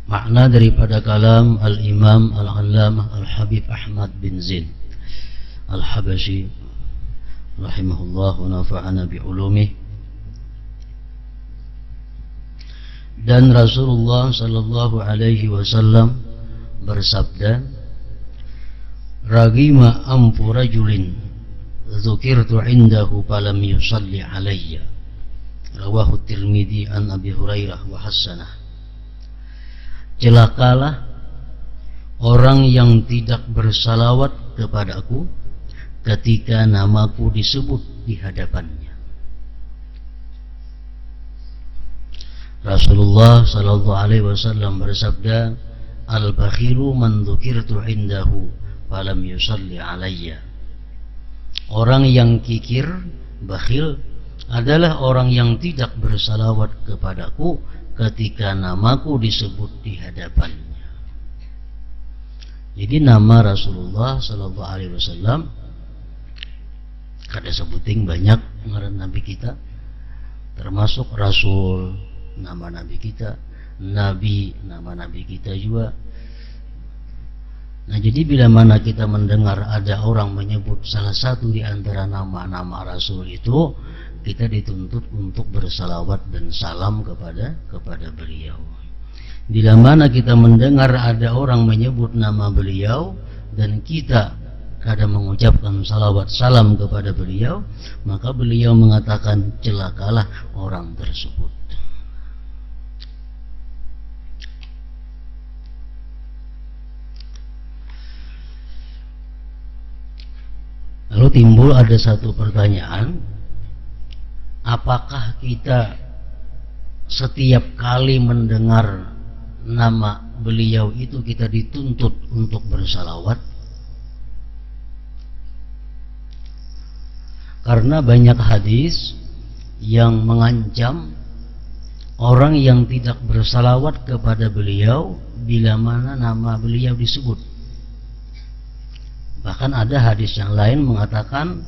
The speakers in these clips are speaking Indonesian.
Makna daripada kalam Al-Imam Al-Allamah Al-Habib Ahmad bin Zain Al-Habashi rahimahullah wa nafa'ana bi'ulumih. Dan Rasulullah sallallahu alaihi wasallam bersabda, ragima amfu rajulin dzukirtu indahu falam yusalli alayya, rawahu Tirmidzi an Abi Hurairah wa hasanah. Celakalah orang yang tidak bersalawat kepadaku ketika namaku disebut di hadapannya. Rasulullah sallallahu alaihi wasallam bersabda, al-bakhilu man dzukirtu indahu falam yusalli alayya. Orang yang kikir, bakhil, adalah orang yang tidak bersalawat kepadaku ketika namaku disebut di hadapannya. Jadi nama Rasulullah sallallahu alaihi wasallam kada sebuting banyak ngaran nabi kita, termasuk Rasul nama nabi kita, Nabi nama nabi kita juga. Nah, jadi bila mana kita mendengar ada orang menyebut salah satu di antara nama-nama Rasul itu, kita dituntut untuk bersalawat dan salam kepada beliau. Bila mana kita mendengar ada orang menyebut nama beliau dan kita kada mengucapkan salawat salam kepada beliau, maka beliau mengatakan celakalah orang tersebut. Lalu timbul ada satu pertanyaan, apakah kita setiap kali mendengar nama beliau itu kita dituntut untuk bersalawat? Karena banyak hadis yang mengancam orang yang tidak bersalawat kepada beliau bila mana nama beliau disebut. Bahkan ada hadis yang lain mengatakan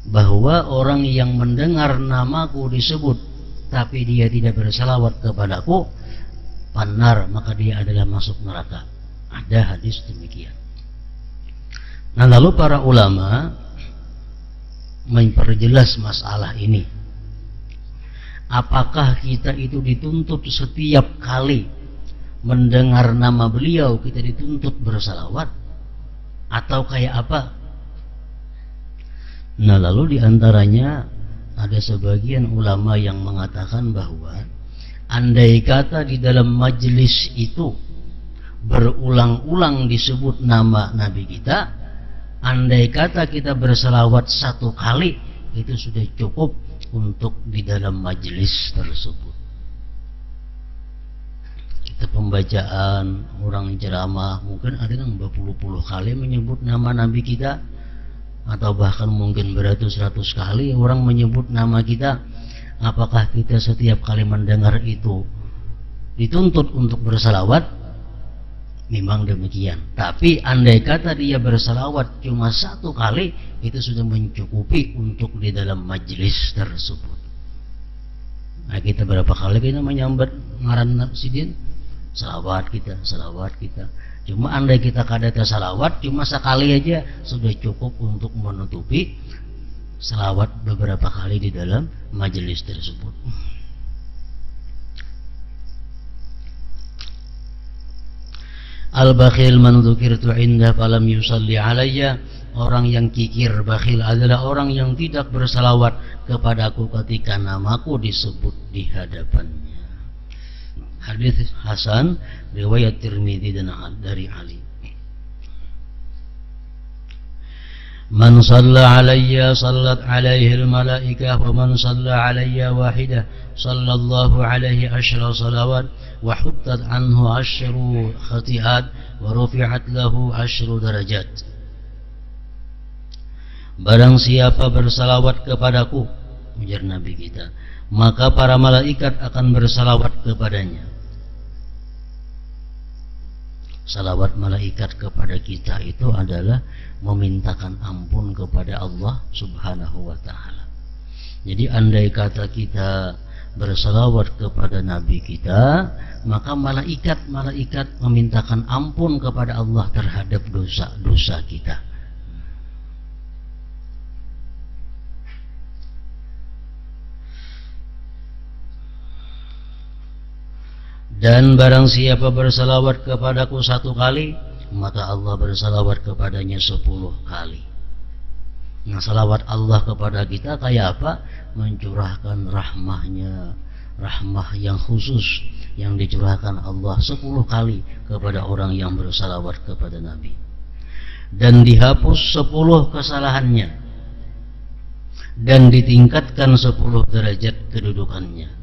bahwa orang yang mendengar namaku disebut tapi dia tidak bersalawat kepadaku, pannar, maka dia adalah masuk neraka. Ada hadis demikian. Nah, lalu para ulama memperjelas masalah ini. Apakah kita itu dituntut setiap kali mendengar nama beliau kita dituntut bersalawat, atau kayak apa? Nah, lalu diantaranya ada sebagian ulama yang mengatakan bahwa andai kata di dalam majelis itu berulang-ulang disebut nama Nabi kita, andai kata kita bersalawat satu kali, itu sudah cukup untuk di dalam majelis tersebut. Kita pembacaan, orang ceramah, mungkin ada yang berpuluh-puluh kali menyebut nama Nabi kita, atau bahkan mungkin beratus-ratus kali orang menyebut nama kita. Apakah kita setiap kali mendengar itu dituntut untuk bersalawat? Memang demikian. Tapi andai kata dia bersalawat cuma satu kali, itu sudah mencukupi untuk di dalam majelis tersebut. Nah, kita berapa kali kita menyambat ngaran sidin? Salawat kita. Cuma andai kita kada salawat cuma sekali aja, sudah cukup untuk menutupi salawat beberapa kali di dalam majelis tersebut. Al-bakhil man dzukirtu inda falam yusalli alayya. Orang yang kikir, bakhil adalah orang yang tidak bersalawat kepadaku ketika namaku disebut di hadapannya. Hadis hasan riwayat Tirmidzi dan dari Ali. Man shalla alayya sallat alaihi al-malaikah wa man shalla alayya wahidah sallallahu alaihi asyra salawat wa huttat anhu asyru khati'at wa rufi'at lahu asyru darajat. Barang siapa bersalawat kepadaku, ujar Nabi kita, maka para malaikat akan bersalawat kepadanya. Salawat malaikat kepada kita itu adalah memintakan ampun kepada Allah subhanahu wa ta'ala. Jadi andai kata kita bersalawat kepada Nabi kita, maka malaikat memintakan ampun kepada Allah terhadap dosa-dosa kita. Dan barang siapa bersalawat kepadaku 1 kali, maka Allah bersalawat kepadanya 10 kali. Nah, salawat Allah kepada kita kayak apa? Mencurahkan rahmahnya, rahmah yang khusus yang dicurahkan Allah 10 kali kepada orang yang bersalawat kepada Nabi. Dan dihapus 10 kesalahannya, dan ditingkatkan 10 derajat kedudukannya.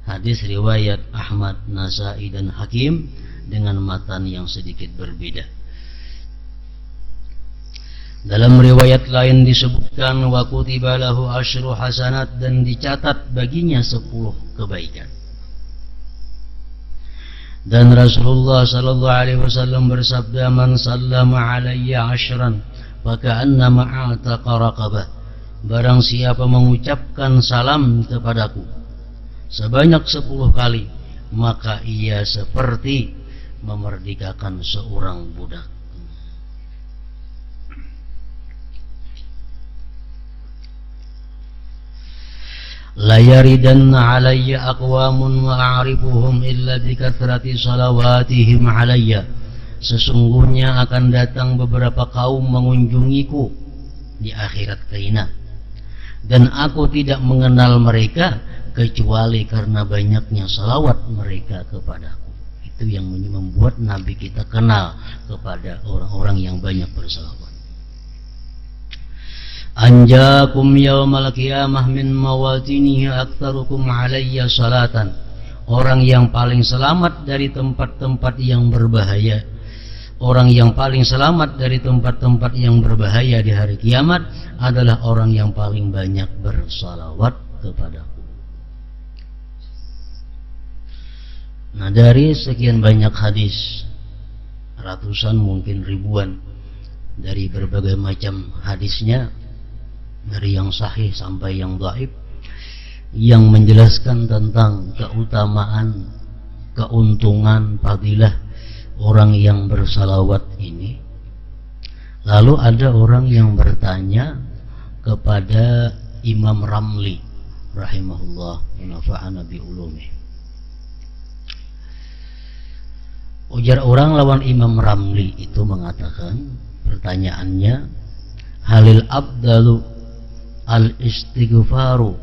Hadis riwayat Ahmad, Nasai dan Hakim dengan matan yang sedikit berbeda. Dalam riwayat lain disebutkan wa kutiba lahu asyru hasanat, dan dicatat baginya 10 kebaikan. Dan Rasulullah sallallahu alaihi wasallam bersabda, man sallama alayya asyran faka'annama a'taqa raqabah. Barang siapa mengucapkan salam kepadaku sebanyak 10 kali, maka ia seperti memerdekakan seorang budak. La yaridanna alayya aqwamun wa a'rifuhum illa bikathrati salawatihim alayya. Sesungguhnya akan datang beberapa kaum mengunjungiku di akhirat kelak, dan aku tidak mengenal mereka kecuali karena banyaknya salawat mereka kepadaku. Itu yang membuat Nabi kita kenal kepada orang-orang yang banyak bersalawat. Anjakum yaumal qiyamah min mawatinihi aktsarukum alayya salatan. Orang yang paling selamat dari tempat-tempat yang berbahaya, orang yang paling selamat dari tempat-tempat yang berbahaya di hari kiamat adalah orang yang paling banyak bersalawat kepadaku. Nah, dari sekian banyak hadis, ratusan mungkin ribuan, dari berbagai macam hadisnya, dari yang sahih sampai yang dhaif, yang menjelaskan tentang keutamaan, keuntungan, fadilah orang yang bersalawat ini. Lalu ada orang yang bertanya kepada Imam Ramli rahimahullah wa nafa'ana bi ulumih. Ujar orang lawan Imam Ramli itu mengatakan, pertanyaannya, halil abdalu al-istighfaru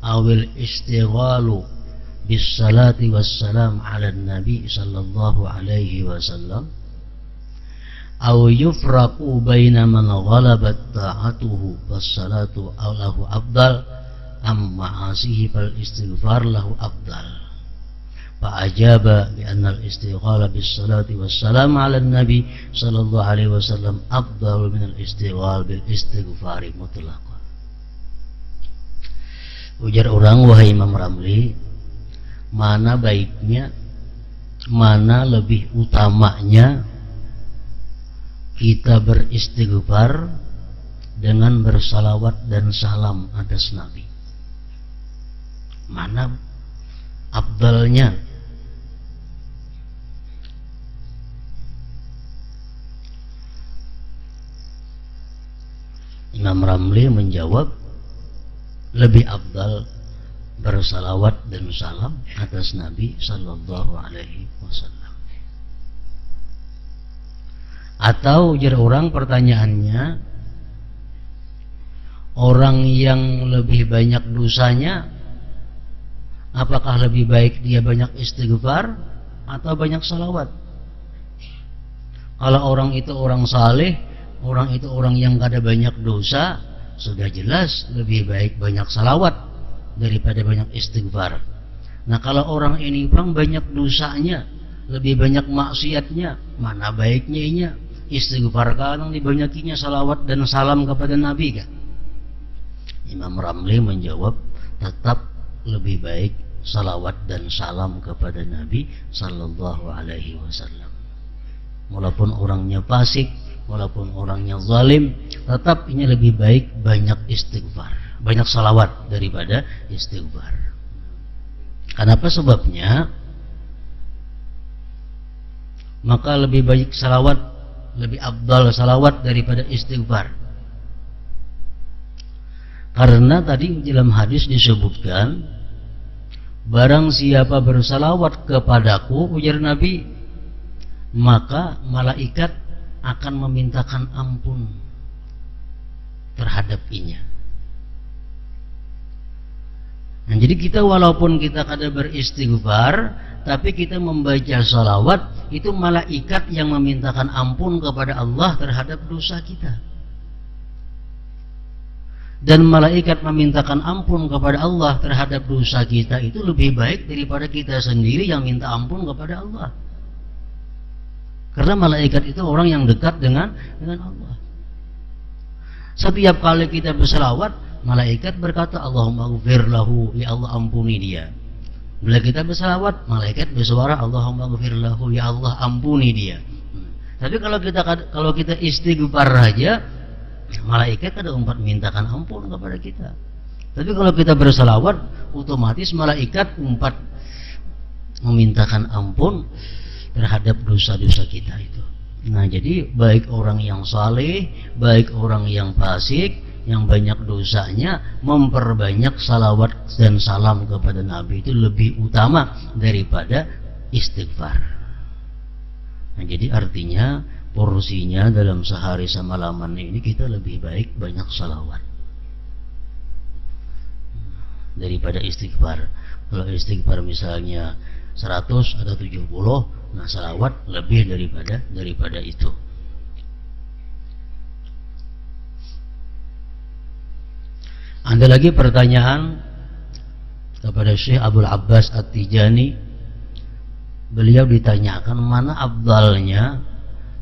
awil istighalu bis salati wassalam ala nabi sallallahu alaihi wasallam aw yufraqu baina man ghalabat ta'atuhu was salatu lahu afdal am ma'asihi fal istighfar lahu afdal. Fa'ajaba bi anna al-istighala bis salati wassalam ala nabi sallallahu alaihi wasallam afdalu min al-istighal bil istighfari mutlaqan. Ujar orang, wahai Imam Ramli, mana baiknya, mana lebih utamanya kita beristighfar dengan bersalawat dan salam atas Nabi? Mana afdalnya? Imam Ramli menjawab, lebih afdal bersalawat dan salam atas Nabi sallallahu alaihi wasallam. Atau ujar orang, pertanyaannya, orang yang lebih banyak dosanya, apakah lebih baik dia banyak istighfar atau banyak salawat? Kalau orang itu orang saleh, orang itu orang yang gak ada banyak dosa, sudah jelas lebih baik banyak salawat daripada banyak istighfar. Nah, kalau orang ini bang banyak dosanya, lebih banyak maksiatnya, mana baiknya istighfar kan dibanyakinya salawat dan salam kepada Nabi kan? Imam Ramli menjawab, tetap lebih baik salawat dan salam kepada Nabi sallallahu alaihi wasallam. Walaupun orangnya fasik, walaupun orangnya zalim, tetap ini lebih baik banyak istighfar, banyak salawat daripada istighfar. Kenapa sebabnya? maka lebih baik salawat, lebih afdal salawat daripada istighfar. Karena tadi dalam hadis disebutkan, barang siapa bersalawat kepadaku, ujar Nabi, maka malaikat akan memintakan ampun terhadap inya. Nah, jadi kita walaupun kita kadang beristighfar, tapi kita membaca salawat, itu malaikat yang memintakan ampun kepada Allah terhadap dosa kita. Dan malaikat memintakan ampun kepada Allah terhadap dosa kita itu lebih baik daripada kita sendiri yang minta ampun kepada Allah. Karena malaikat itu orang yang dekat dengan Allah. Setiap kali kita berselawat, malaikat berkata, Allahumma ghfir lahu, ya Allah ampuni dia. Bila kita berselawat, malaikat bersuara, Allahumma ghfir lahu, ya Allah ampuni dia. Tapi kalau kita istighfar saja, malaikat ada umpat mintakan ampun kepada kita. Tapi kalau kita berselawat, otomatis malaikat umpat memintakan ampun terhadap dosa-dosa kita itu. Nah, jadi baik orang yang saleh, baik orang yang fasik, yang banyak dosanya, memperbanyak salawat dan salam kepada Nabi itu lebih utama daripada istighfar. Nah, jadi artinya porsinya dalam sehari semalaman ini kita lebih baik banyak salawat daripada istighfar. Kalau istighfar misalnya 100 atau 70, nah salawat lebih daripada itu. Ada lagi pertanyaan kepada Syekh Abdul Abbas At-Tijani. Beliau ditanyakan mana afdalnya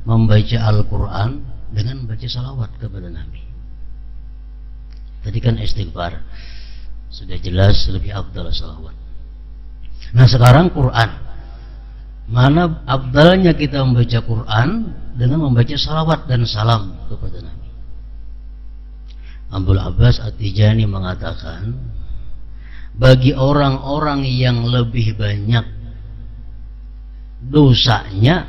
membaca Al-Quran dengan baca salawat kepada Nabi. Tadi kan istighfar, sudah jelas lebih afdal salawat. Nah sekarang Quran, mana afdalnya kita membaca Quran dengan membaca salawat dan salam kepada Nabi. Abdul Abbas At-Tijani mengatakan, bagi orang-orang yang lebih banyak dosanya,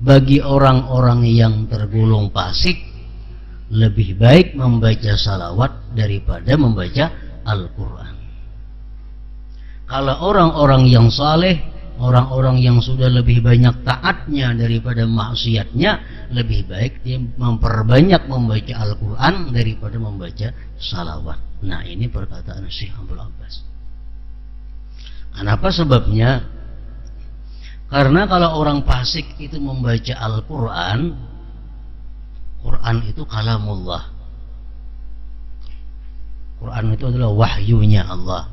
bagi orang-orang yang tergolong fasik, lebih baik membaca salawat daripada membaca Al-Quran. Kalau orang-orang yang saleh, orang-orang yang sudah lebih banyak taatnya daripada maksiatnya, lebih baik dia memperbanyak membaca Al-Quran daripada membaca salawat. Nah, ini perkataan Syekh Abdul Abbas. Kenapa sebabnya? Karena kalau orang fasik itu membaca Al-Quran, Quran itu kalamullah. Quran itu adalah wahyunya Allah.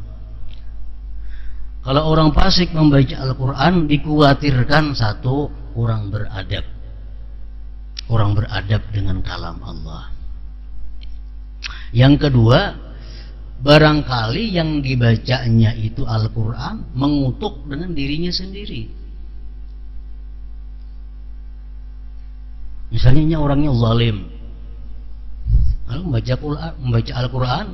Kalau orang fasik membaca Al-Quran, dikhawatirkan satu, orang beradab. Orang beradab dengan kalam Allah. Yang kedua, barangkali yang dibacanya itu Al-Quran mengutuk dengan dirinya sendiri. Misalnya orangnya zalim, lalu membaca Al-Quran,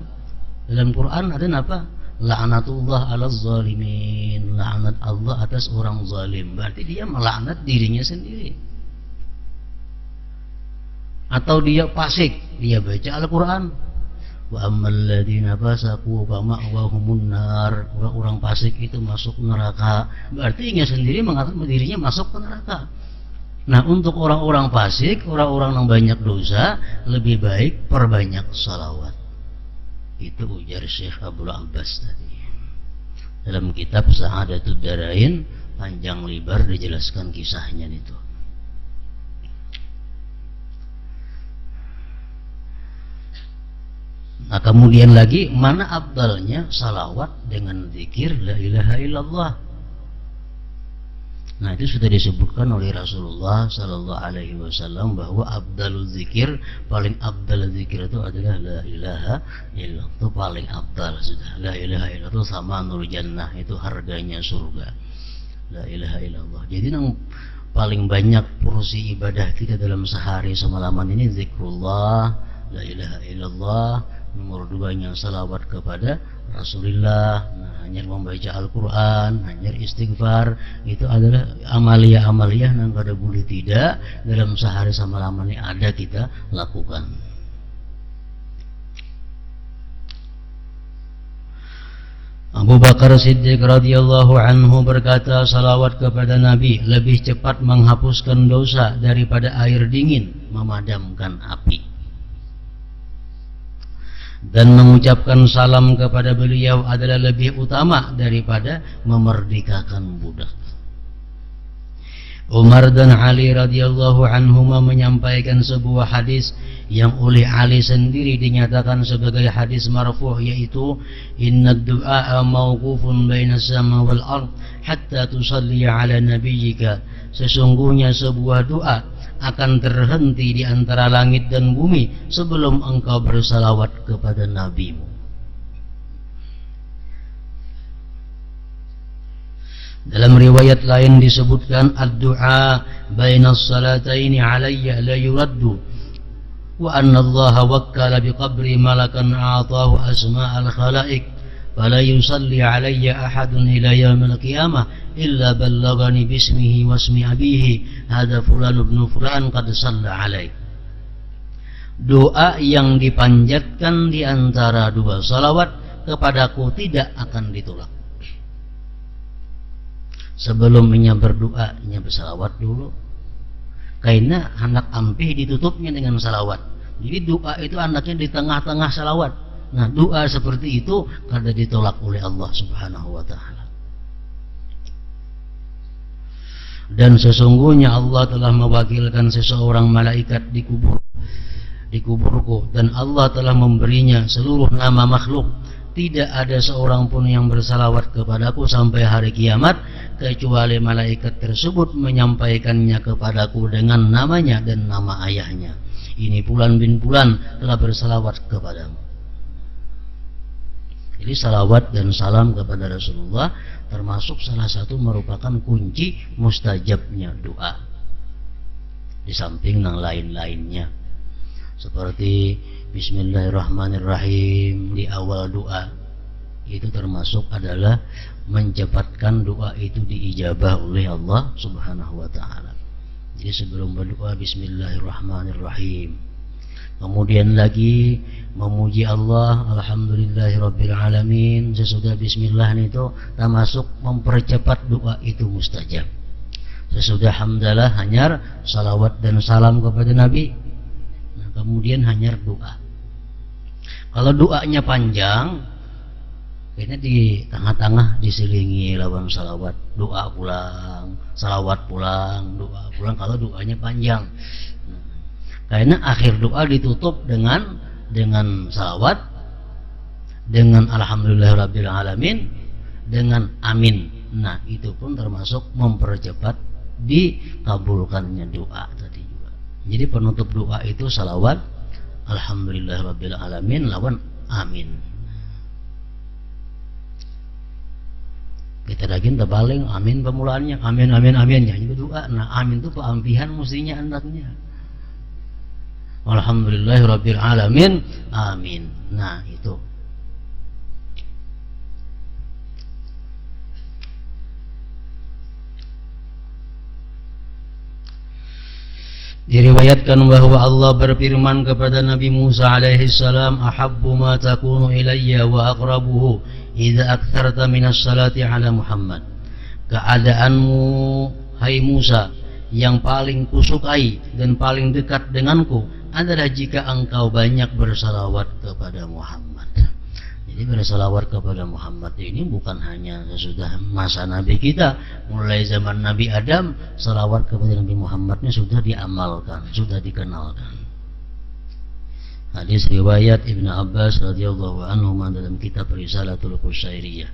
dalam Quran ada apa? La'natullah ala zalimin, laknat Allah atas orang zalim. Berarti dia melaknat dirinya sendiri. Atau dia fasik, dia baca Al-Quran, wa ammal ladzina fasaqu fa ma'wahumun nar, orang fasik itu masuk neraka. Berarti dia sendiri mengatakan dirinya masuk ke neraka. Nah, untuk orang-orang fasik, orang-orang yang banyak dosa, lebih baik perbanyak salawat. Itu ujar Syekh Abdul Abbas tadi. Dalam kitab Sa'adatud Darain, panjang lebar dijelaskan kisahnya itu. Nah, kemudian lagi, mana afdalnya salawat dengan zikir la ilaha illallah. Nah, itu sudah disebutkan oleh Rasulullah Sallallahu Alaihi Wasallam bahwa abdalul zikir, paling abdal zikir itu adalah la ilaha illallah. Itu paling abdal sudah. La ilaha illallah itu sama nur jannah, itu harganya surga. La ilaha illallah. Jadi yang paling banyak porsi ibadah kita dalam sehari semalaman ini zikrullah, la ilaha illallah, Nomor 2-nya salawat kepada Rasulullah. Nah, hanya membaca Al-Quran, hanya istighfar, itu adalah amalia-amalia yang kada boleh tidak dalam sehari semalam ini ada kita lakukan. Abu Bakar Siddiq radhiyallahu anhu berkata, salawat kepada Nabi lebih cepat menghapuskan dosa daripada air dingin memadamkan api. Dan mengucapkan salam kepada beliau adalah lebih utama daripada memerdekakan budak. Umar dan Ali radhiyallahu anhuma menyampaikan sebuah hadis yang oleh Ali sendiri dinyatakan sebagai hadis marfu', yaitu inna du'a mawqufun baina as-sama wal ard hatta tusalli ala nabiyyika. Sesungguhnya sebuah doa akan terhenti di antara langit dan bumi sebelum engkau bersalawat kepada nabimu. Dalam riwayat lain disebutkan ad-du'a bainas salataini alayya la yuraddu wa anna Allah wakkala biqabri malakan a'tahu asma'al khalaik fala yusalli alayya ahadun ila yaumil qiyamah illa ballagani bismihi wasmi abihi hadza fulan ibn fulan qad shalla alaih. Doa yang dipanjatkan di antara dua salawat kepadaku tidak akan ditolak. Sebelumnya berdoa, nya bersalawat dulu. Karena anak ampih ditutupnya dengan salawat. Jadi doa itu anaknya di tengah-tengah salawat. Nah, doa seperti itu kada ditolak oleh Allah Subhanahu wa taala. Dan sesungguhnya Allah telah mewakilkan seseorang malaikat di kuburku, dan Allah telah memberinya seluruh nama makhluk. Tidak ada seorang pun yang bersalawat kepadaku sampai hari kiamat kecuali malaikat tersebut menyampaikannya kepadaku dengan namanya dan nama ayahnya. Ini Fulan bin Fulan telah bersalawat kepadamu. Jadi salawat dan salam kepada Rasulullah termasuk salah satu merupakan kunci mustajabnya doa. Di samping yang lain-lainnya, seperti Bismillahirrahmanirrahim di awal doa, itu termasuk adalah mencepatkan doa itu diijabah oleh Allah Subhanahu wa taala. Jadi sebelum berdoa Bismillahirrahmanirrahim. Kemudian lagi memuji Allah, alhamdulillahirabbil alamin. Sesudah bismillah itu termasuk mempercepat doa itu mustajab. Sesudah hamdalah hanyar salawat dan salam kepada Nabi. Kemudian hanya doa. Kalau doanya panjang, kayaknya di tengah-tengah diselingi lawan salawat, doa pulang, salawat pulang, doa pulang. Kalau doanya panjang, karena akhir doa ditutup dengan salawat, dengan alhamdulillahirabbil alamin, dengan amin. Nah, itu pun termasuk mempercepat dikabulkannya doa tadi. Jadi penutup doa itu salawat, alhamdulillahirabbil alamin lawan amin. Kita lagi terbaling amin pemulaannya, amin amin amin ya itu doa. Nah, amin itu peampihan mestinya anaknya. Alhamdulillahirabbil alamin, amin. Nah, itu. Diriwayatkan bahwa Allah berfirman kepada Nabi Musa alaihi salam, ahabbu ma takunu ilayya wa aqrabuhu idza aktsarta minas salati ala Muhammad. Keadaanmu hai Musa yang paling kusukai dan paling dekat denganku adalah jika engkau banyak bersalawat kepada Muhammad. Jadi bersalawat kepada Muhammad ini bukan hanya sesudah masa Nabi kita, mulai zaman Nabi Adam, salawat kepada Nabi Muhammad ini sudah diamalkan, sudah dikenalkan. Hadis riwayat Ibnu Abbas radhiyallahu anhu dalam kitab Risalatul Qusyairiyah.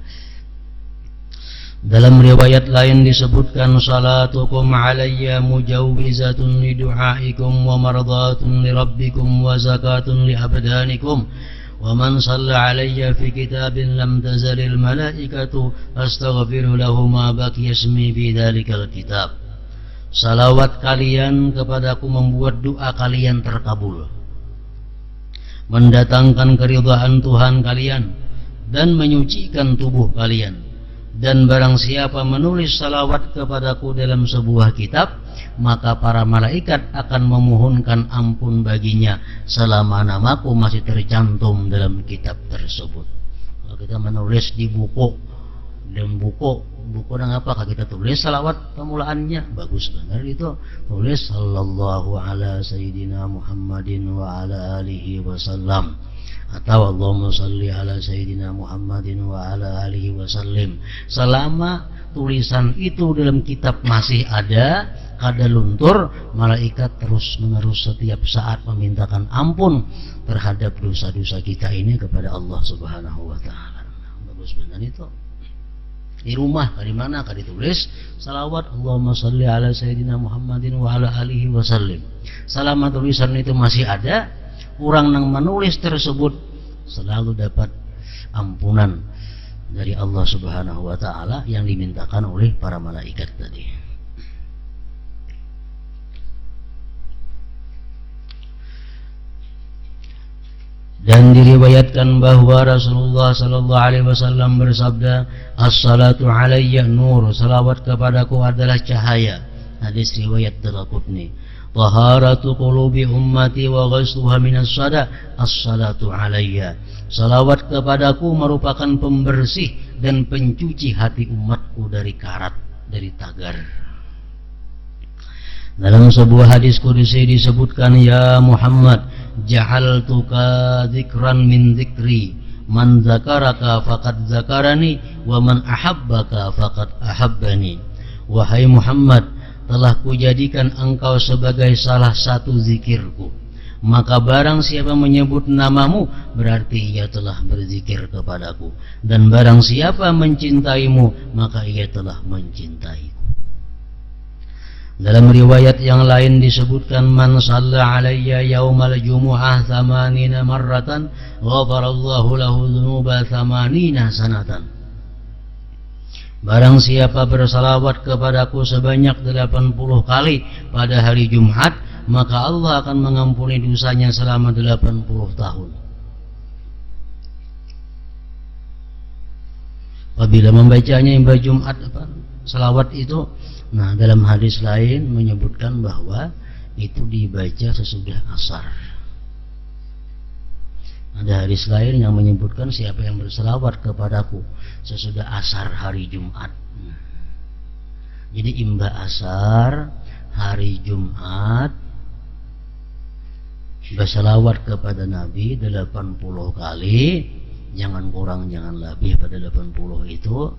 Dalam riwayat lain disebutkan, salatukum alayya mujawwizatun li du'aikum wa mardatun li rabbikum wa zakatun li abdanikum. وَمَنْ صَلَّى عَلَيَّ فِي كِتَابٍ لَمْ تَزَلِ الْمَلَائِكَةُ أَسْتَغْفِرُ لَهُ مَا بَقِيَ اسْمِي فِي ذَلِكَ الْكِتَابِ. Salawat kalian kepadaku membuat doa kalian terkabul. mendatangkan keridhaan Tuhan kalian, dan menyucikan tubuh kalian. Dan barang siapa menulis salawat kepadaku dalam sebuah kitab, maka para malaikat akan memohonkan ampun baginya selama namaku masih tercantum dalam kitab tersebut. Kalau kita menulis di buku, dan buku yang apakah kita tulis salawat pemulaannya, bagus benar itu, tulis sallallahu ala sayyidina Muhammadin wa ala alihi wasallam, atau Allahumma salli ala sayyidina Muhammadin wa ala alihi wasallim. Selama tulisan itu dalam kitab masih ada, kada luntur, malaikat terus menerus setiap saat memintakan ampun terhadap dosa-dosa kita ini kepada Allah Subhanahu wa taala. Bagus benar itu. Di rumah di mana kah ditulis salawat Allahumma salli ala sayyidina Muhammadin wa ala alihi wasallim. Selama tulisan itu masih ada, orang yang menulis tersebut selalu dapat ampunan dari Allah Subhanahu wa taala yang dimintakan oleh para malaikat tadi. Dan diriwayatkan bahwa Rasulullah sallallahu alaihi wasallam bersabda, "As-salatu alayya nur." Salawat kepadaku adalah cahaya. Hadis riwayat Daraqutni. Taharatu qulubi ummati wa ghusluha minas sada. As-salatu alayya. Salawat kepadaku merupakan pembersih dan pencuci hati umatku dari karat, dari tagar. Dalam sebuah hadis qudsi disebutkan, "Ya Muhammad, ja'altuka dzikran min dzikri, man zakaraka faqad zakarani wa man ahabbaka faqad ahabbani." Wahai Muhammad, telah kujadikan engkau sebagai salah satu zikirku, maka barang siapa menyebut namamu berarti ia telah berzikir kepadaku, dan barang siapa mencintaimu maka ia telah mencintaiku. Dalam riwayat yang lain disebutkan, "Man shalla alayya yaumal jumu'ah 80 marratan ghafarallahu lahu dzunuba 80 sanatan." Barang siapa bersalawat kepadaku sebanyak 80 kali pada hari Jumat, maka Allah akan mengampuni dosanya selama 80 tahun. Apabila membacanya pada Jumat salawat itu, nah dalam hadis lain menyebutkan bahwa itu dibaca sesudah asar. Ada hadis lain yang menyebutkan siapa yang berselawat kepadaku sesudah asar hari Jumat. Jadi imba asar hari Jumat berselawat kepada Nabi 80 kali, jangan kurang jangan lebih pada 80 itu,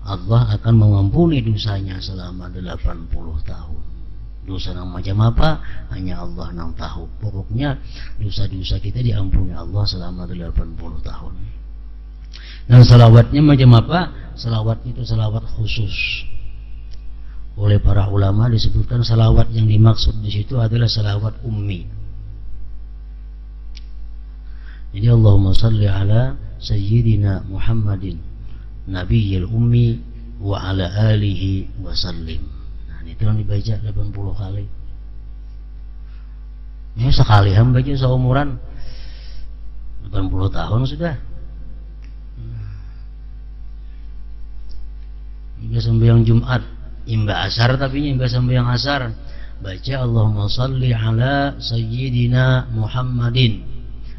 Allah akan mengampuni dosanya selama 80 tahun. Dosa yang macam apa? Hanya Allah yang tahu. Pokoknya dosa-dosa kita diampuni Allah selama 80 tahun. Dan salawatnya macam apa? Salawatnya itu salawat khusus. Oleh para ulama disebutkan salawat yang dimaksud di situ adalah salawat ummi. Jadi Allahumma salli ala sayyidina Muhammadin Nabiyil ummi wa ala alihi wa sallim. Nah, itu yang dibaca 80 kali. Ini sekali hamba baca seumuran 80 tahun sudah. Hingga sembahyang Jumat, imba asar tapi imba sembahyang asar, baca Allahumma salli ala sayyidina Muhammadin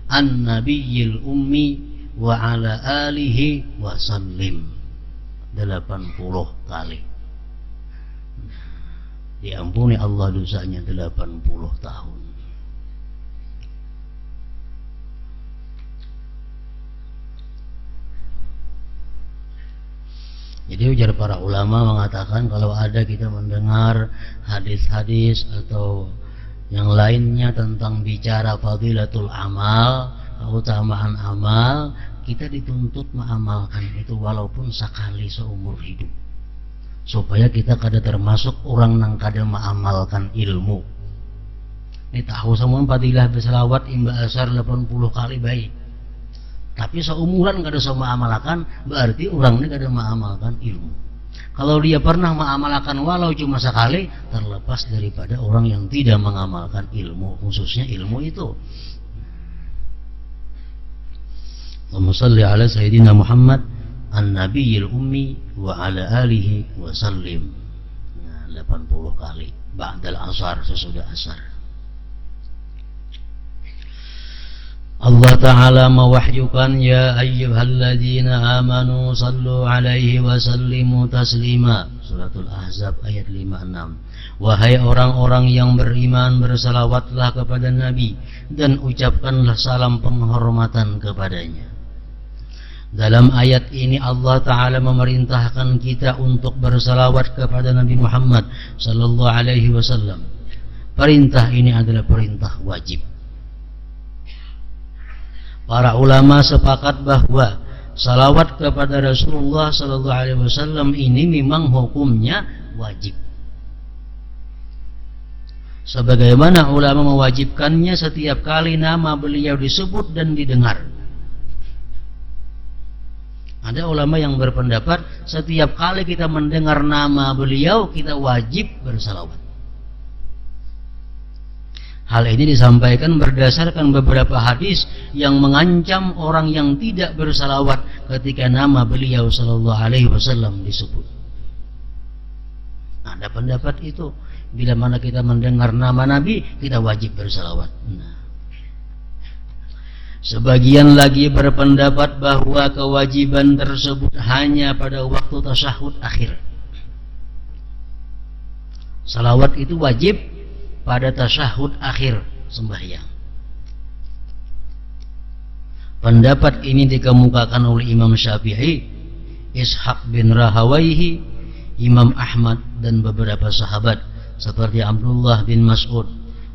an-nabiyil ummi wa ala alihi wa sallim 80 kali. Diampuni Allah dosanya 80 tahun. Jadi ujar para ulama mengatakan kalau ada kita mendengar hadis-hadis atau yang lainnya tentang bicara fadilatul amal, keutamaan amal, kita dituntut mengamalkan itu walaupun sekali seumur hidup, supaya kita kada termasuk orang yang kada mengamalkan ilmu. Ini tahu semua fadilah berselawat imba asar 80 kali baik, tapi seumuran kada sama amalkan, berarti orang ini kada mengamalkan ilmu. Kalau dia pernah mengamalkan walau cuma sekali, terlepas daripada orang yang tidak mengamalkan ilmu, khususnya ilmu itu. Allahumma salli ala Sayyidina Muhammad an-nabiyil ummi wa ala alihi wa sallim. Nah, 80 kali ba'dal asar, sesudah asar. Allah Ta'ala mewahyukan, ya ayyuhalladzina amanu sallu alaihi wa sallimu taslima. Suratul Ahzab ayat 56. Wahai orang-orang yang beriman, bersalawatlah kepada Nabi dan ucapkanlah salam penghormatan kepadanya. Dalam ayat ini Allah Ta'ala memerintahkan kita untuk bersalawat kepada Nabi Muhammad sallallahu alaihi wasallam. Perintah ini adalah perintah wajib. Para ulama sepakat bahwa salawat kepada Rasulullah sallallahu alaihi wasallam ini memang hukumnya wajib. Sebagaimana ulama mewajibkannya setiap kali nama beliau disebut dan didengar. Ada ulama yang berpendapat setiap kali kita mendengar nama beliau kita wajib bersalawat. Hal ini disampaikan berdasarkan beberapa hadis yang mengancam orang yang tidak bersalawat ketika nama beliau sallallahu alaihi wasallam disebut. Ada pendapat itu, bila mana kita mendengar nama Nabi kita wajib bersalawat. Sebagian lagi berpendapat bahwa kewajiban tersebut hanya pada waktu tasyahud akhir. Salawat itu wajib pada tasyahud akhir sembahyang. Pendapat ini dikemukakan oleh Imam Syafi'i, Ishaq bin Rahawayhi, Imam Ahmad dan beberapa sahabat seperti Abdullah bin Mas'ud.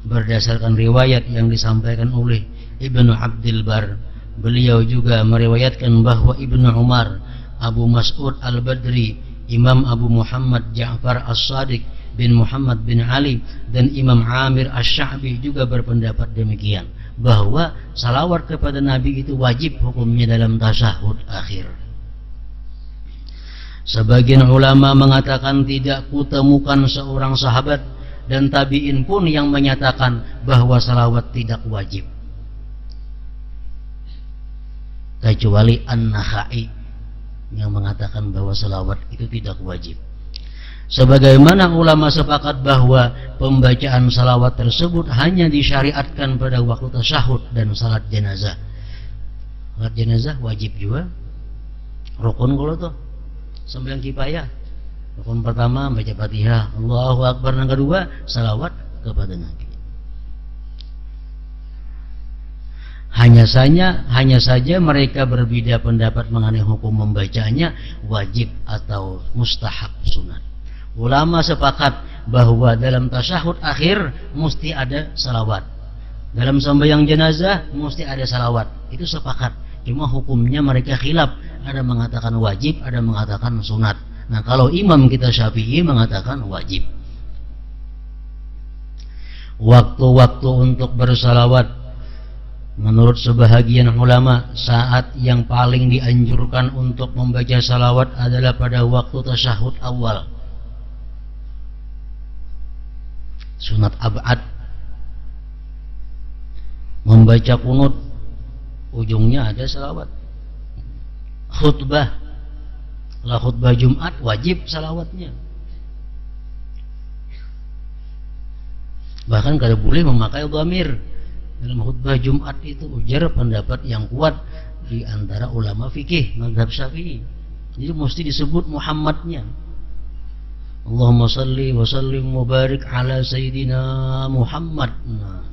Berdasarkan riwayat yang disampaikan oleh Ibnu Abdul Bar, beliau juga meriwayatkan bahwa Ibnu Umar, Abu Mas'ud Al-Badri, Imam Abu Muhammad Ja'far As-Sadiq bin Muhammad bin Ali dan Imam Amir Asy-Sya'bi juga berpendapat demikian, bahwa salawat kepada Nabi itu wajib hukumnya dalam tasyahud akhir. Sebagian ulama mengatakan tidak kutemukan seorang sahabat dan tabi'in pun yang menyatakan bahwa salawat tidak wajib, kecuali An-Nakhai yang mengatakan bahwa salawat itu tidak wajib. Sebagaimana ulama sepakat bahwa pembacaan salawat tersebut hanya disyariatkan pada waktu tasyahud dan salat jenazah. Salat jenazah wajib juga, rukun kalau tuh sembahyang kifayah. Rukun pertama baca Fatihah, Allahu Akbar, yang kedua salawat kepada Nabi. Hanya saja mereka berbeda pendapat mengenai hukum membacanya wajib atau mustahab sunat. Ulama sepakat bahwa dalam tasyahud akhir mesti ada salawat. Dalam sembahyang jenazah mesti ada salawat. Itu sepakat. Cuma hukumnya mereka khilaf. Ada mengatakan wajib, ada mengatakan sunat. Nah, kalau imam kita Syafi'i mengatakan wajib. Waktu-waktu untuk bersalawat, menurut sebahagian ulama, saat yang paling dianjurkan untuk membaca salawat adalah pada waktu tasyahud awal. Sunat ab'ad, membaca kunut, ujungnya ada salawat. Khutbah, la khutbah Jumat wajib salawatnya. Bahkan kalau boleh memakai dhamir dalam khutbah Jumat itu, ujar pendapat yang kuat di antara ulama fikih mazhab Syafi'i. Jadi mesti disebut Muhammadnya. Allahumma salli wa sallim wa barik ala Sayyidina Muhammad. Nah,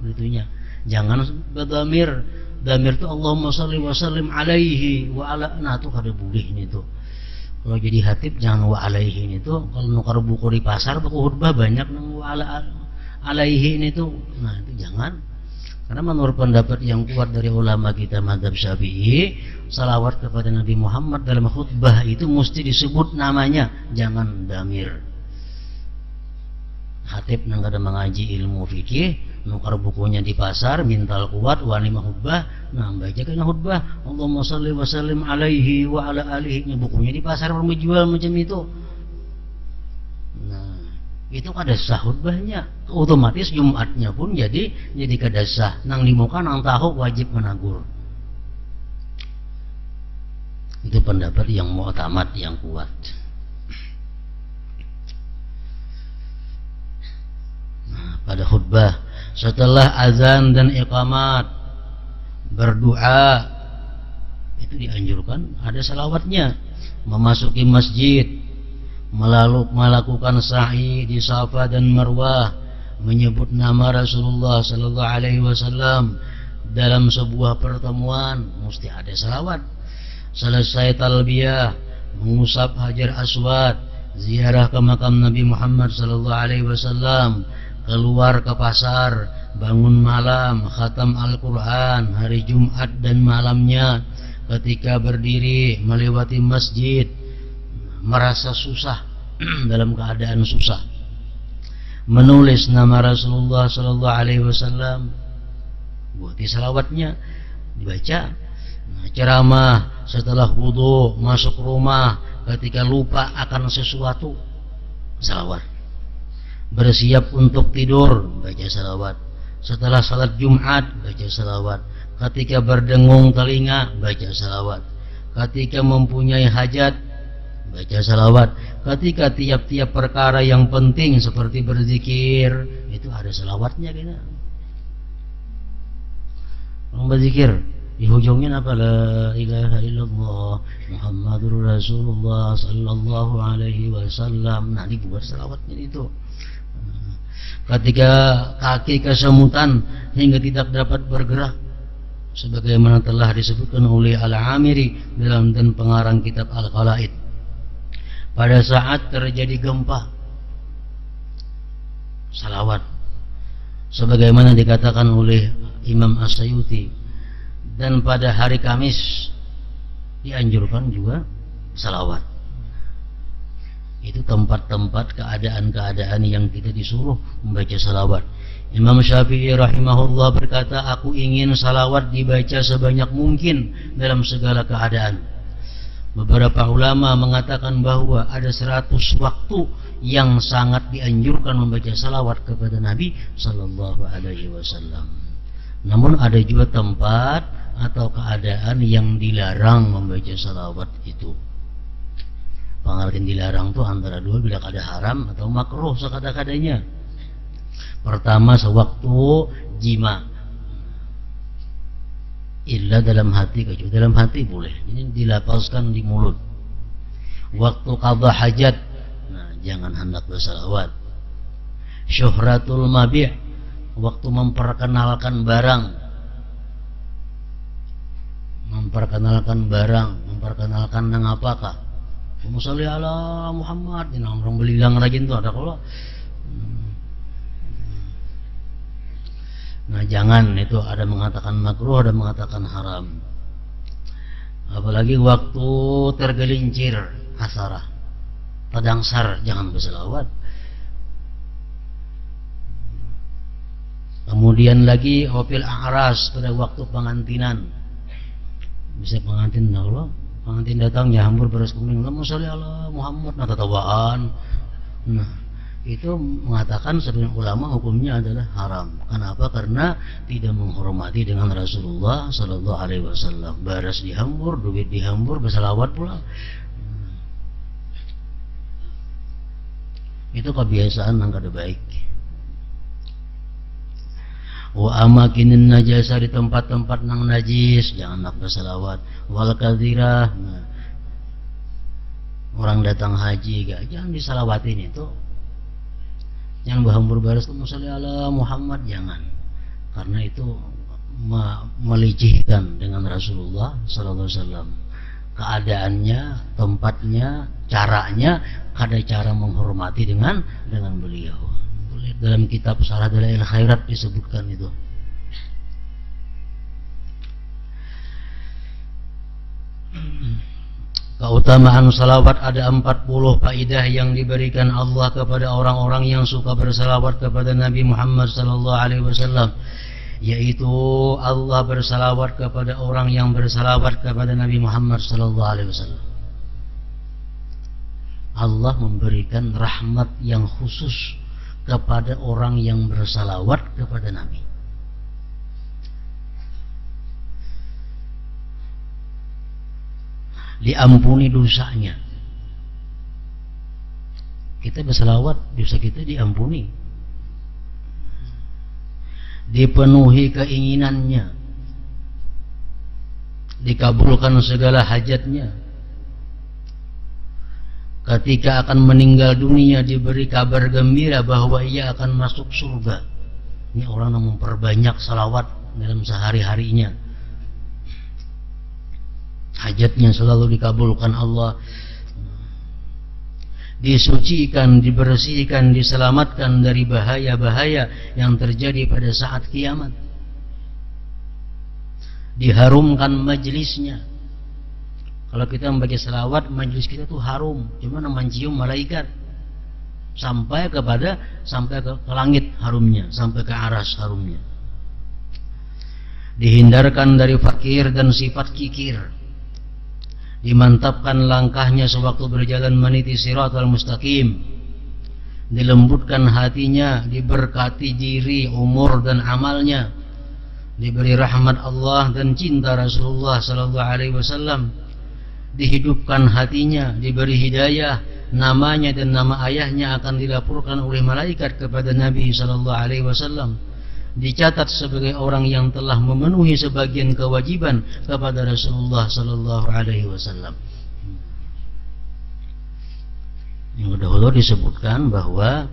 itunya. Jangan berdamir. Damir itu Allahumma salli wa sallim alaihi wa ala. Nah, itu kada boleh ini tuh. Kalau jadi hatib jangan wa alaihi ini tuh. Kalau nukar buku di pasar buku khutbah banyak nang wa ala alaihi ini tuh. Nah, itu jangan. Karena menurut pendapat yang kuat dari ulama kita mazhab Syafi'i, salawat kepada Nabi Muhammad dalam khutbah itu mesti disebut namanya, jangan damir. Khatib nang kada mengaji ilmu fikih, nukar bukunya di pasar, mintal kuat wani khutbah, nah baca kena khutbah, Allahumma shalli wa sallim alaihi wa ala alihi, bukunya di pasar menjual macam itu. Nah, itu kada sah khutbahnya, otomatis Jumatnya pun jadi kada sah. Nang di muka nang tahu wajib menagur. Itu pendapat yang mu'tamad, yang kuat. Nah, pada khutbah setelah azan dan iqamat berdoa itu dianjurkan ada salawatnya. Memasuki masjid, melakukan sa'i di Safa dan Marwah, menyebut nama Rasulullah sallallahu alaihi wasallam dalam sebuah pertemuan mesti ada salawat. Selesai talbiyah, mengusap Hajar Aswad, ziarah ke makam Nabi Muhammad sallallahu alaihi wasallam, keluar ke pasar, bangun malam, khatam Al-Quran hari Jumat dan malamnya, ketika berdiri melewati masjid merasa susah dalam keadaan susah, menulis nama Rasulullah sallallahu alaihi wasallam, buati salawatnya dibaca. Nah, ceramah setelah wudu, masuk rumah ketika lupa akan sesuatu, salawat. Bersiap untuk tidur, baca salawat. Setelah salat Jumat, baca salawat. Ketika berdengung telinga, baca salawat. Ketika mempunyai hajat, baca salawat. Ketika tiap-tiap perkara yang penting seperti berzikir, itu ada salawatnya kita. Orang berzikir di ujungnya apa? La ilaha illallah Muhammadur Rasulullah sallallahu alaihi wasallam. Nah, dibuat salawatnya itu. Ketika kaki kesemutan hingga tidak dapat bergerak, sebagaimana telah disebutkan oleh Al-Amiri dalam dan pengarang kitab Al-Qala'id, pada saat terjadi gempa, salawat sebagaimana dikatakan oleh Imam As-Sayuti. Dan pada hari Kamis dianjurkan juga salawat. Itu tempat-tempat keadaan-keadaan yang kita disuruh membaca salawat. Imam Syafi'i rahimahullah berkata, aku ingin salawat dibaca sebanyak mungkin dalam segala keadaan. Beberapa ulama mengatakan bahwa ada 100 waktu yang sangat dianjurkan membaca salawat kepada Nabi sallallahu alaihi wasallam. Namun ada juga tempat atau keadaan yang dilarang membaca salawat itu. Pengertian dilarang itu antara dua, bila ada haram atau makruh sekada-kadanya. Pertama, sewaktu jima, illa dalam hati, kecuali dalam hati boleh, ini dilapaskan di mulut. Waktu qadha hajat, nah jangan hendak bersalawat. Syuhratul mabi', waktu memperkenalkan barang, memperkenalkan nang apakah, Musalli ala Muhammad, ini orang belilang rajin tuh ada kalau. Nah jangan, itu ada mengatakan makruh, ada mengatakan haram. Apalagi waktu tergelincir asarah, tadangsar, jangan berselawat. Kemudian lagi wafil a'ras, pada waktu pengantinan, bisa pengantin Allah, pengantin datangnya hambur beras kuning, Musalli ala Muhammad, nah tatawaan. Nah itu mengatakan sebagian ulama hukumnya adalah haram. Kenapa? Karena tidak menghormati dengan Rasulullah sallallahu alaihi wasallam. Baras dihambur, duit dihambur, bersalawat pula. Itu kebiasaan yang kada baik. Wa amakinin najasa, di tempat-tempat nang najis jangan nak bersalawat. Wal kadhirah, nah, orang datang haji jangan disalawatin itu. Yang berhambur baras Musalli ala Muhammad, jangan, karena itu melecehkan dengan Rasulullah sallallahu alaihi wasallam. Keadaannya, tempatnya, caranya, ada cara menghormati dengan beliau. Dalam kitab Syarah Dalail Khairat disebutkan itu. Keutamaan salawat ada 40 faedah yang diberikan Allah kepada orang-orang yang suka bersalawat kepada Nabi Muhammad sallallahu alaihi wasallam, yaitu Allah bersalawat kepada orang yang bersalawat kepada Nabi Muhammad sallallahu alaihi wasallam. Allah memberikan rahmat yang khusus kepada orang yang bersalawat kepada Nabi. diampuni dosanya. Kita berselawat, dosa kita diampuni, dipenuhi keinginannya, dikabulkan segala hajatnya. Ketika akan meninggal dunia diberi kabar gembira bahwa ia akan masuk surga. Ini orang yang memperbanyak salawat dalam sehari-harinya, hajatnya selalu dikabulkan Allah, disucikan, dibersihkan, diselamatkan dari bahaya-bahaya yang terjadi pada saat kiamat, diharumkan majelisnya. Kalau kita membaca selawat, majelis kita tuh harum, cuma mencium malaikat sampai ke langit harumnya, sampai ke aras harumnya. Dihindarkan dari fakir dan sifat kikir, dimantapkan langkahnya sewaktu berjalan meniti siratal mustaqim, dilembutkan hatinya, diberkati diri, umur dan amalnya, diberi rahmat Allah dan cinta Rasulullah sallallahu alaihi wasallam, dihidupkan hatinya, diberi hidayah, namanya dan nama ayahnya akan dilaporkan oleh malaikat kepada Nabi sallallahu alaihi wasallam, dicatat sebagai orang yang telah memenuhi sebagian kewajiban kepada Rasulullah sallallahu alaihi wasallam. Yang dahulu disebutkan bahwa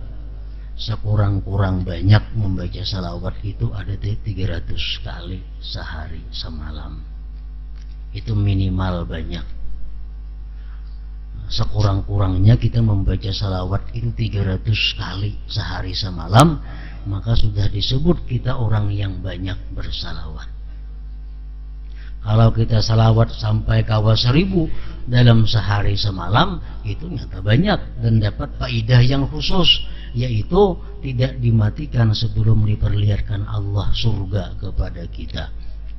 sekurang-kurang banyak membaca salawat itu ada 300 kali sehari semalam. Itu minimal banyak. Sekurang-kurangnya kita membaca salawat itu 300 kali sehari semalam, maka sudah disebut kita orang yang banyak bersalawat. Kalau kita salawat sampai kawa 1000 dalam sehari semalam, itu nyata banyak dan dapat faidah yang khusus, yaitu tidak dimatikan sebelum diperlihatkan Allah surga kepada kita.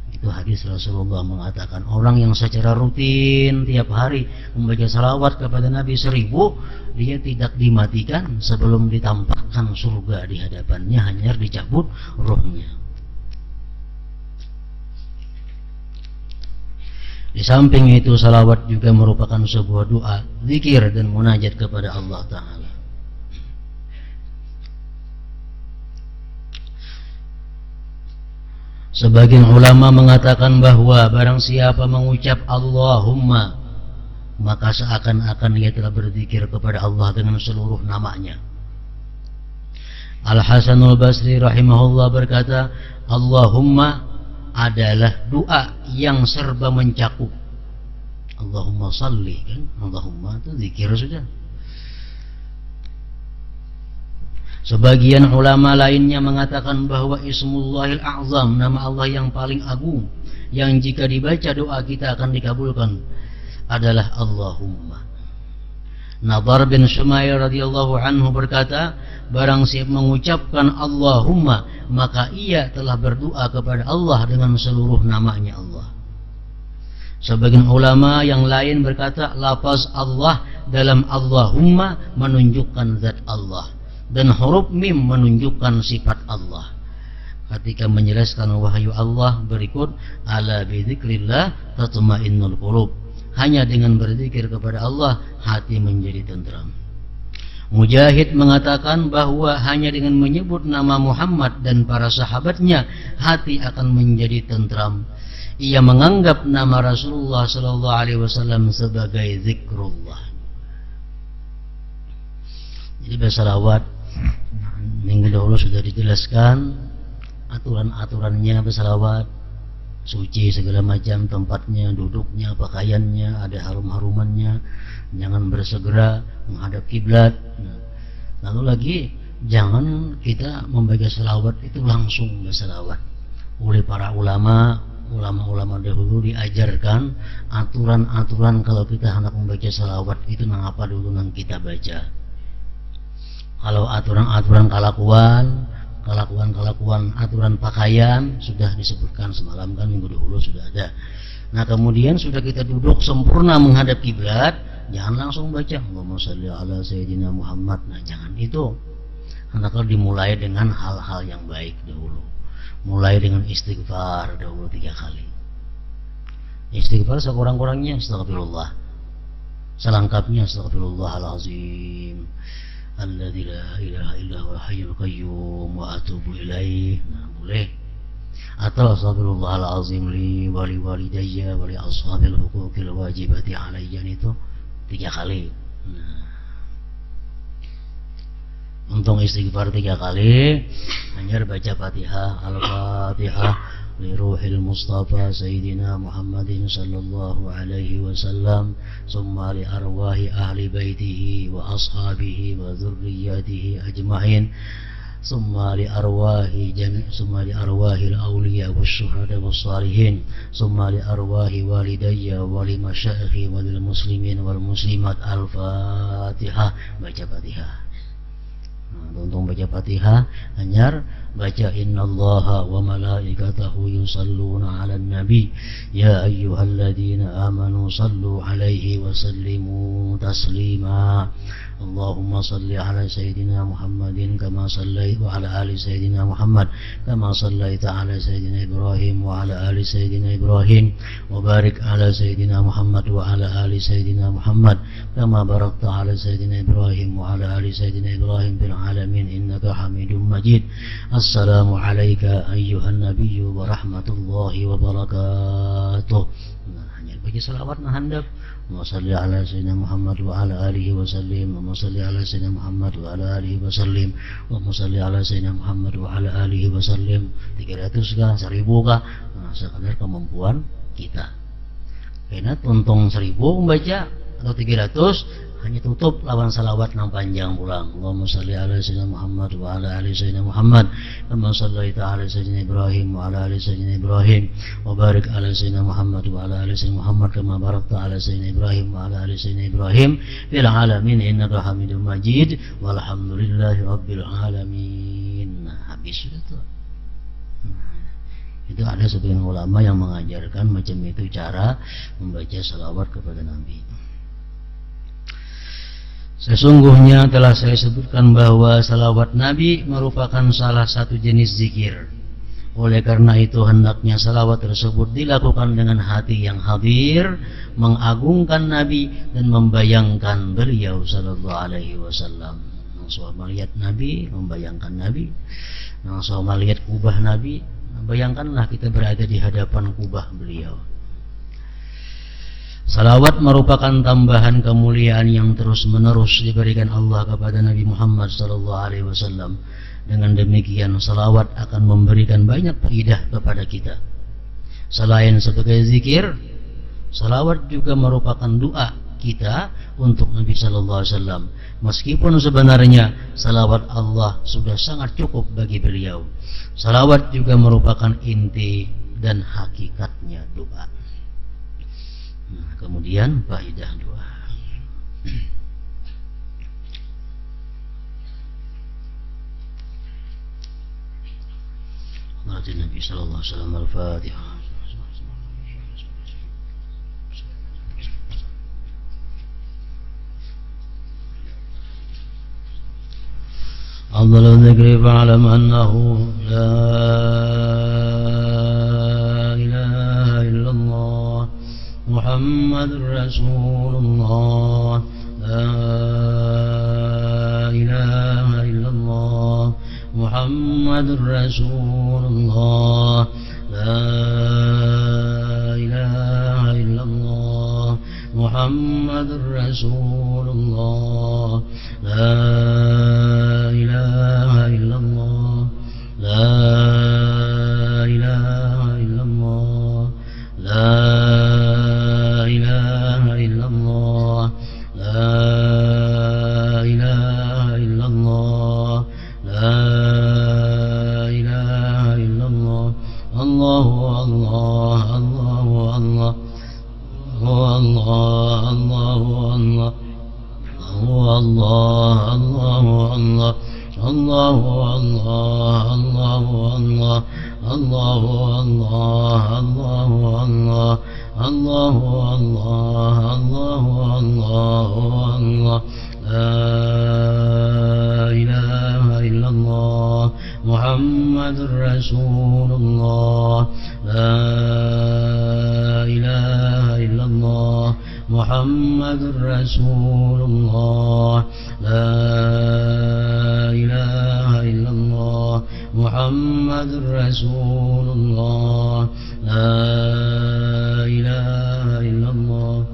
Itu hadis Rasulullah mengatakan, orang yang secara rutin tiap hari membaca salawat kepada Nabi 1000, dia tidak dimatikan sebelum ditampakkan surga di hadapannya, hanya dicabut rohnya. Di samping itu, salawat juga merupakan sebuah doa, zikir dan munajat kepada Allah Ta'ala. Sebagian ulama mengatakan bahwa barang siapa mengucap Allahumma, maka seakan-akan ia telah berzikir kepada Allah dengan seluruh namanya. Al-Hasanul Basri rahimahullah berkata, Allahumma adalah doa yang serba mencakup. Allahumma salli, kan? Allahumma itu zikir sudah. Sebagian ulama lainnya mengatakan bahwa Ismullahil A'zam, nama Allah yang paling agung, yang jika dibaca doa kita akan dikabulkan, adalah Allahumma. Nadar bin Shumayr radhiyallahu anhu berkata, barang siapa mengucapkan Allahumma, maka ia telah berdoa kepada Allah dengan seluruh namanya Allah. Sebagian ulama yang lain berkata, lafaz Allah dalam Allahumma menunjukkan zat Allah, dan huruf mim menunjukkan sifat Allah. Ketika menjelaskan wahyu Allah berikut, ala bidzikrillah tatma'innul qulub, hanya dengan berzikir kepada Allah hati menjadi tentram. Mujahid mengatakan bahwa hanya dengan menyebut nama Muhammad dan para sahabatnya hati akan menjadi tentram. Ia menganggap nama Rasulullah sallallahu alaihi wasallam sebagai zikrullah. Jadi bersalawat minggu dahulu sudah dijelaskan aturan-aturannya bersalawat, suci segala macam tempatnya, duduknya, pakaiannya, ada harum-harumannya, jangan bersegera menghadap kiblat. Lalu lagi jangan kita membaca salawat itu langsung bersalawat. Oleh para ulama dahulu diajarkan aturan-aturan kalau kita hendak membaca salawat itu mengapa dulu nang kita baca. Kalau aturan-aturan kelakuan, aturan pakaian sudah disebutkan semalam kan, minggu dahulu sudah ada. Nah kemudian sudah kita duduk sempurna menghadap kiblat, jangan langsung baca Allahumma shalli ala sayyidina Muhammad. Nah jangan itu. Hendaklah dimulai dengan hal-hal yang baik dahulu. Mulai dengan istighfar dahulu 3 kali. Istighfar sekurang-kurangnya astagfirullah. Selengkapnya astagfirullahalazim alladzi la ilaha illa huwal hayyul qayyum wa atubu ilaih. Nah, boleh. Atau astagfirullahalazim li wa li walidayya wa li ashabil huquqil wajibati alayya, itu 3 kali. Nah, untung istighfar 3 kali, hanya baca Fatihah, Al-Fatihah li ruhil Mustafa Sayyidina Muhammadin sallallahu alaihi wasallam, summa li arwahi ahli baitihi wa ashabihi wa dzurriyyatihi ajma'in, summa li arwahi al-awliya wasyuhada wassalihin, summa li arwahi walidayya wa li masyayikhi wa lil muslimin wal muslimat. Al-Fatihah, baca Fatihah. Untung baca Fatihah, hanyar baca innallaha wa malaikatahu yusalluna 'alan nabi ya ayyuhalladzina amanu sallu 'alaihi wa sallimu taslima. Allahumma salli ala sayyidina Muhammadin kama sallaita wa ala ali sayyidina Muhammad kama sallaita ala sayyidina Ibrahim wa ala ali sayyidina Ibrahim wa barik ala sayyidina Muhammad wa ala ali sayyidina Muhammad kama barakta ala sayyidina Ibrahim wa ala ali sayyidina Ibrahim fil alamin innaka Hamidum Majid. Assalamu alayka ayyuhan nabiyyu wa rahmatullahi wa barakatuh. Nah, hanya bagi salawat nah handap. Wa salli ala sayyidina Muhammad wa ala alihi wa sallim. Wa salli ala sayyidina Muhammad wa ala alihi wa sallim. Wa salli ala sayyidina Muhammad wa ala alihi wa sallim. 300 kah, 1000 kah? Nah, sekadar kemampuan kita. Karena tuntung 1000 membaca atau 300, hanya tutup lawan salawat nang panjang pulang. Allahumma salli ala sayyidina Muhammad wa ala ali sayyidina Muhammad kama sallaita ala sayyidina Ibrahim wa ala ali sayyidina Ibrahim wa barik ala sayyidina Muhammad wa ala ali sayyidina Muhammad kama barakta ala sayyidina Ibrahim wa ala ali sayyidina Ibrahim fil alamin innaka Hamidum Majid walhamdulillahi rabbil alamin. Nah, habis itu. Itu ada sebagian ulama yang mengajarkan macam itu cara membaca salawat kepada Nabi. Sesungguhnya telah saya sebutkan bahwa salawat Nabi merupakan salah satu jenis zikir. Oleh karena itu hendaknya salawat tersebut dilakukan dengan hati yang hadir, mengagungkan Nabi dan membayangkan beliau sallallahu alaihi wasallam. Langsung melihat Nabi, membayangkan Nabi. Langsung melihat kubah Nabi, bayangkanlah kita berada di hadapan kubah beliau. Salawat merupakan tambahan kemuliaan yang terus-menerus diberikan Allah kepada Nabi Muhammad SAW. Dengan demikian, salawat akan memberikan banyak faidah kepada kita. Selain sebagai zikir, salawat juga merupakan doa kita untuk Nabi SAW. Meskipun sebenarnya salawat Allah sudah sangat cukup bagi beliau, salawat juga merupakan inti dan hakikatnya doa. Nah, kemudian faedah doa. Nabi sallallahu alaihi wasallam al-Fatihah. أفضل الذكر فاعلم أنه لا إله إلا الله محمد رسول الله لا إله إلا الله محمد رسول الله لا إله إلا الله محمد رسول الله لا إله إلا الله لا إله إلا الله لا إله إلا الله لا إله إلا الله لا إله إلا الله الله الله الله الله الله الله الله هو الله الله الله الله الله الله الله الله الله الله الله الله الله الله الله الله لا إله إلا الله محمد رسول الله لا إله إلا الله محمد رسول الله لا إله إلا الله محمد رسول الله لا إله إلا الله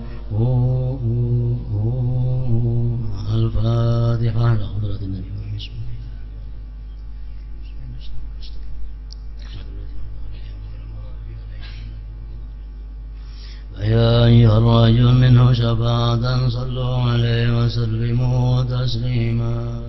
الفاتحة لحضرة النبي يا أيها الرجل منه شفاعة صلوا عليه وسلموا تسليما